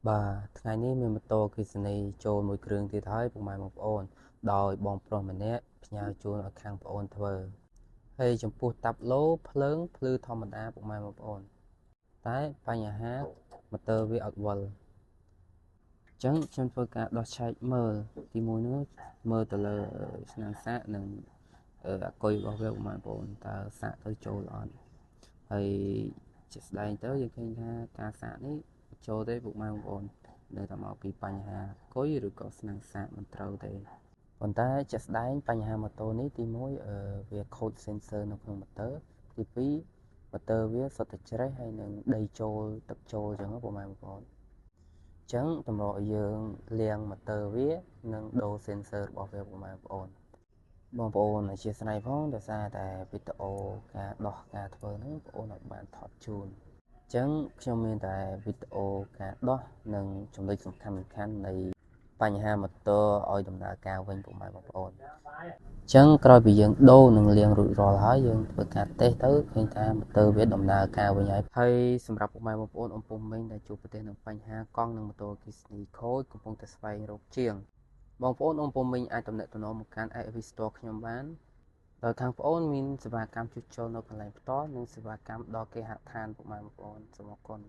បាទថ្ងៃនេះមានម៉ូតូអគ្គិសនីចូលមួយគ្រឿងទៀតហើយពុកម៉ែបងប្អូនដោយបងប្រុសម្នាក់ផ្ញើជូនឲ្យខាងប្អូនធ្វើហើយចំពោះតាប់ឡូភ្លើងភ្លឺធម្មតាពុកម៉ែបងប្អូនតែបញ្ហាម៉ូទ័រវាអត់វល់អញ្ចឹងខ្ញុំធ្វើការដោះឆែកមើលទីមួយនោះមើលទៅលើឆ្នាំងសាកនិងអាគុយរបស់វាពុកម៉ែបងប្អូនតើសាកទៅចូលអត់ហើយជាក់ស្ដែងទៅយើងឃើញថាការសាកនេះចូលទេពុកម៉ែបងប្អូននៅតែមកពីបញ្ហាគុយឬក៏ស្នាំងសាកមិនត្រូវទេប៉ុន្តែជាក់ស្ដែងបញ្ហាម៉ូតូនេះទី1វាខូច sensor នៅក្នុងម៉ូទ័រទី2ម៉ូទ័រវាសុទ្ធតែច្រេះហើយនឹងដីចូលទឹកចូលអញ្ចឹងពុកម៉ែបងប្អូនអញ្ចឹងតម្រូវឲ្យយើងលាងម៉ូទ័រវានិងដូរ sensor របស់វាពុកម៉ែបងប្អូនអធិស្ឋានផងដោយសារតែវីដេអូការដោះការធ្វើហ្នឹងបងប្អូនអត់បានថតជូនអញ្ចឹងខ្ញុំមានតែវីដេអូការដោះនិងចំណុចសំខាន់នៃបញ្ហាម៉ូទ័រឲ្យដំណើរការវិញពុកម៉ែបងប្អូនអញ្ចឹងក្រោយពីយើងដូរនិងលាងរួចរាល់ហើយយើងធ្វើការតេស្តទៅឃើញថាម៉ូទ័រវាដំណើរការវិញហើយសម្រាប់ពុកម៉ែបងប្អូនអំពុំមិញដែលជួបប្រទះនឹងបញ្ហាកង់និងម៉ូតូអគ្គិសនីខូចកំពុងតែស្វែងរកជាងបងប្អូនអំពុំមិញអាចទំនាក់ទំនងមកកាន់ AV Store ខ្ញុំបានដោយខាងប្អូនមានសេវាកម្មជួសជុលនៅកន្លែងផ្ទាល់និងសេវាកម្មដល់គេហដ្ឋានពុកម៉ែបងប្អូនសូមអរគុណ